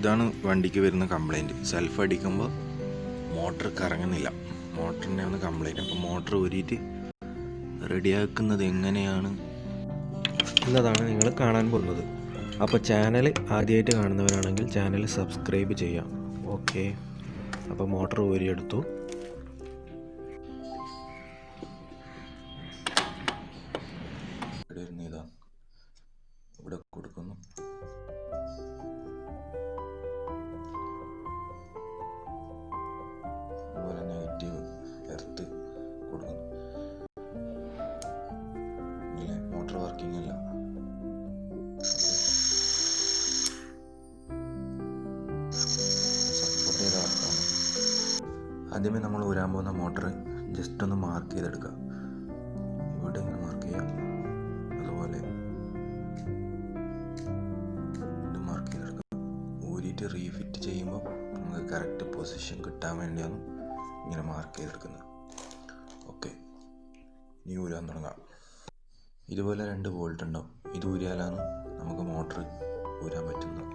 ഇതാണ് വണ്ടിക്ക് വരുന്ന കംപ്ലൈൻറ്റ്. സെൽഫ് അടിക്കുമ്പോൾ മോട്ടർ കറങ്ങുന്നില്ല. മോട്ടറിൻ്റെ ആണ് കംപ്ലൈൻറ്റ്. അപ്പോൾ മോട്ടർ ഊരിയിട്ട് റെഡിയാക്കുന്നത് എങ്ങനെയാണ് എന്നതാണ് നിങ്ങൾ കാണാൻ പോകുന്നത്. അപ്പോൾ ചാനൽ ആദ്യമായിട്ട് കാണുന്നവരാണെങ്കിൽ ചാനൽ സബ്സ്ക്രൈബ് ചെയ്യാം. ഓക്കെ, അപ്പോൾ മോട്ടർ ഊരിയെടുത്തു. ഇവിടെ കൊടുക്കുന്നു. അതുപോലെ നെഗറ്റീവ് എർത്ത് കൊടുക്കുന്നു. ഇല്ലേ, മോട്ടർ വർക്കിംഗ് അല്ല. സപ്പോർട്ട് ചെയ്ത വർക്കാണ്. ആദ്യമേ നമ്മൾ ഊരാൻ പോകുന്ന മോട്ടർ ജസ്റ്റ് ഒന്ന് മാർക്ക് ചെയ്തെടുക്കുക. ഇവിടെ ഇങ്ങനെ മാർക്ക് ചെയ്യാം. അതുപോലെ ഇത് മാർക്ക് ചെയ്തെടുക്കുക. ഊരിയിട്ട് റീഫിറ്റ് ചെയ്യുമ്പോൾ നമുക്ക് കറക്റ്റ് പൊസിഷൻ കിട്ടാൻ വേണ്ടിയാണ് ഇങ്ങനെ മാർക്ക് ചെയ്തെടുക്കുന്നത്. ഓക്കെ, ഇനി ഊരാൻ തുടങ്ങാം. ഇതുപോലെ 2 ബോൾട്ട് ഉണ്ടാവും. ഇത് ഊരിയാലാണ് നമുക്ക് മോട്ടർ ഊരാൻ പറ്റുന്നത്.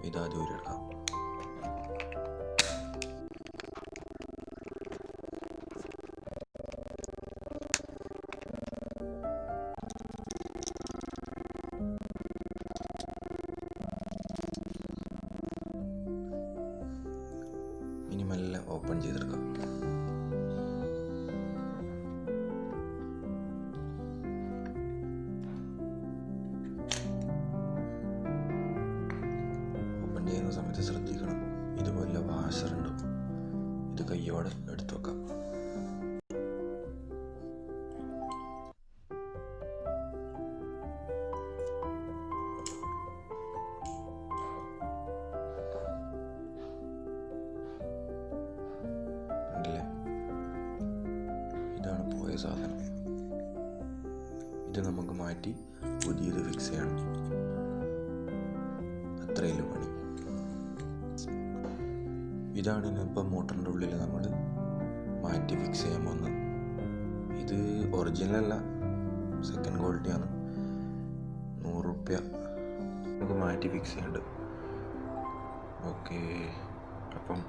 ഇതാദ്യം ഊരിയെടുക്കാം. ഇനി മെല്ലെ ഓപ്പൺ ചെയ്തെടുക്കാം. ഓപ്പൺ ചെയ്യുന്ന സമയത്ത് ശ്രദ്ധിക്കണം, ഇതുപോലെ വാഷറുണ്ട്. ഇത് കയ്യോടെ എടുത്തു വെക്കാം. ഇതാണ് പോയ സാധനം. ഇത് നമുക്ക് മാറ്റി പുതിയത് ഫിക്സ് ചെയ്യണം. അത്രയും പണി. ഇതാണ് ഇന്നിപ്പം മോട്ടറിൻ്റെ ഉള്ളിൽ നമ്മൾ മാറ്റി ഫിക്സ് ചെയ്യാൻ പോകുന്നത്. ഇത് ഒറിജിനലല്ല, സെക്കൻഡ് ക്വാളിറ്റിയാണ്. 100 രൂപ നമുക്ക് മാറ്റി ഫിക്സ് ചെയ്യേണ്ടത്. ഓക്കെ, അപ്പം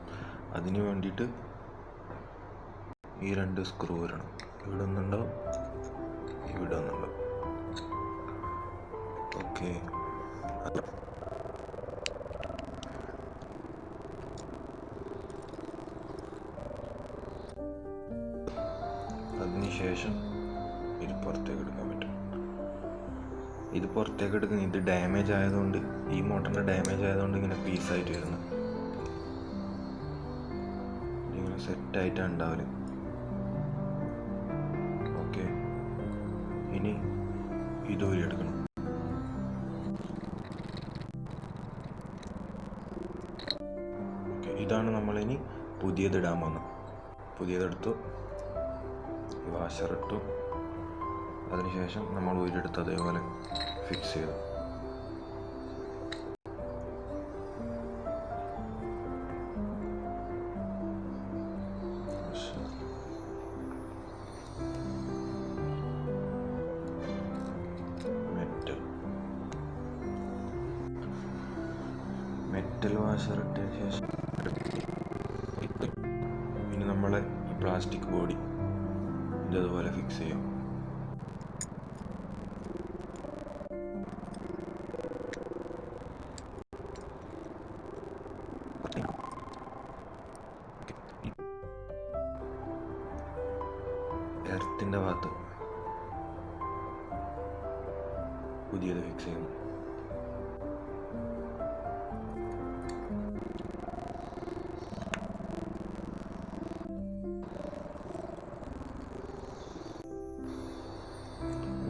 അതിന് വേണ്ടിയിട്ട് ഈ 2 സ്ക്രൂ വരണം. ഇവിടെ ഒന്നുണ്ടാവും, ഇവിടെ ഒന്നുണ്ടാവും. ഓക്കെ, അതിനുശേഷം ഇത് പുറത്തേക്ക് എടുക്കാൻ പറ്റും. ഇത് പുറത്തേക്ക് എടുക്കുന്ന ഇത് ഡാമേജ് ആയതുകൊണ്ട്, ഈ മോട്ടറിൻ്റെ ഡാമേജ് ആയതുകൊണ്ട് ഇങ്ങനെ പീസായിട്ട് വരുന്നു. ഇങ്ങനെ സെറ്റായിട്ടാണ് ഉണ്ടാവല്. ഓക്കെ, ഇനി ഇത് ഊരിയെടുക്കണം. ഓക്കെ, ഇതാണ് നമ്മളിനി പുതിയതിടാൻ പോകുന്നത്. പുതിയതെടുത്തു, വാഷറിട്ടു. അതിനുശേഷം നമ്മൾ ഊരിയെടുത്ത് അതേപോലെ ഫിക്സ് ചെയ്തു. മെറ്റൽ വാഷറിട്ടതിന് ശേഷം ഇനി നമ്മളെ പ്ലാസ്റ്റിക് ബോഡി ഇതതുപോലെ ഫിക്സ് ചെയ്യും. എർത്തിൻ്റെ ഭാഗത്ത് പുതിയത് ഫിക്സ് ചെയ്യുന്നു.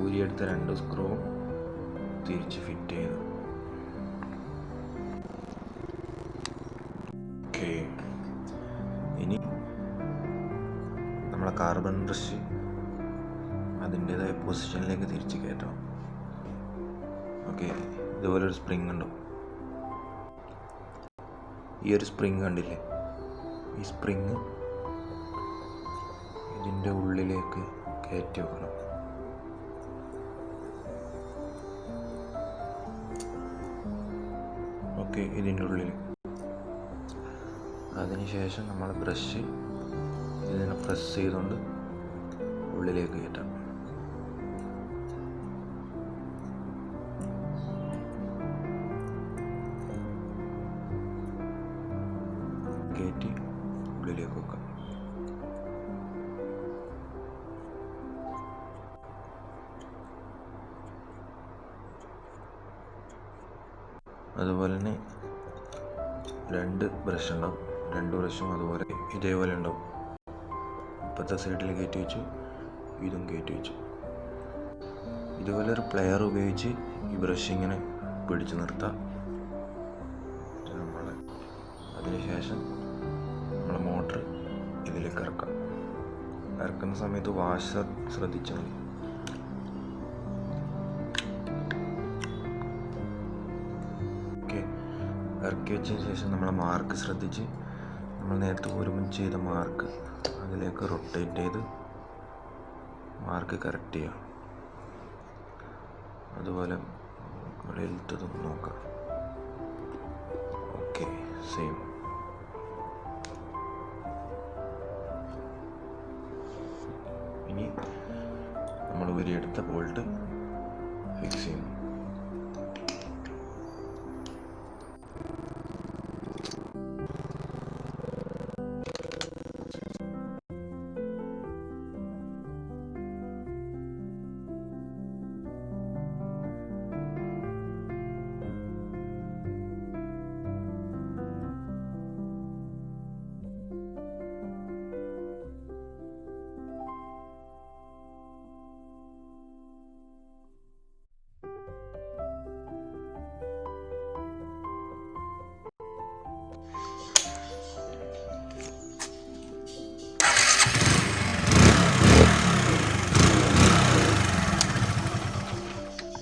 ഊരിയെടുത്ത 2 സ്ക്രൂവും തിരിച്ച് ഫിറ്റ് ചെയ്തു. ഓക്കെ, ഇനി നമ്മളെ കാർബൺ ബ്രഷ് അതിൻ്റേതായ പൊസിഷനിലേക്ക് തിരിച്ച് കയറ്റണം. ഓക്കെ, ഇതുപോലെ ഒരു സ്പ്രിങ് ഉണ്ടോ? ഈ ഒരു സ്പ്രിങ് കണ്ടില്ലേ? ഈ സ്പ്രിങ് ഇതിൻ്റെ ഉള്ളിലേക്ക് കയറ്റി വെക്കണം. ഓക്കെ, ഇതിൻ്റെ ഉള്ളിൽ. അതിനുശേഷം നമ്മൾ ബ്രഷ് ഇതിനെ പ്രസ് ചെയ്തുകൊണ്ട് ഉള്ളിലേക്ക് കയറ്റാം. കയറ്റി ഉള്ളിലേക്ക് വെക്കാം. അതുപോലെ തന്നെ 2 ബ്രഷ് ഉണ്ടാവും. 2 ബ്രഷും അതുപോലെ ഇതേപോലെ ഉണ്ടാവും. ഇപ്പോഴത്തെ സൈഡിൽ കയറ്റി വെച്ചു, ഇതും കയറ്റി വെച്ചു. ഇതുപോലെ ഒരു പ്ലെയർ ഉപയോഗിച്ച് ഈ ബ്രഷ് ഇങ്ങനെ പിടിച്ചു നിർത്താം. അതിനുശേഷം നമ്മൾ മോട്ടർ ഇതിലേക്ക് ഇറക്കാം. ഇറക്കുന്ന സമയത്ത് വാഷർ ശ്രദ്ധിച്ചാൽ മതി. ഓക്കെ, ഇറക്കി വെച്ചതിന് ശേഷം നമ്മൾ മാർക്ക് ശ്രദ്ധിച്ച് നമ്മൾ നേരത്തെ ഒരുമിച്ച് ചെയ്ത മാർക്ക് അതിലേക്ക് റൊട്ടേറ്റ് ചെയ്ത് മാർക്ക് കറക്റ്റ് ചെയ്യാം. അതുപോലെ വെളിയിലത്തതും നോക്കാം. Okay, same. ഇനി നമ്മൾ ഊരിയെടുത്ത ബോൾട്ട് ഫിക്സ് ചെയ്യണം.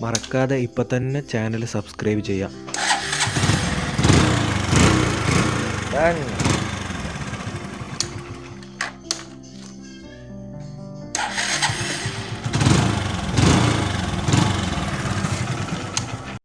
മറക്കാതെ ഇപ്പം തന്നെ ചാനൽ സബ്സ്ക്രൈബ് ചെയ്യാം.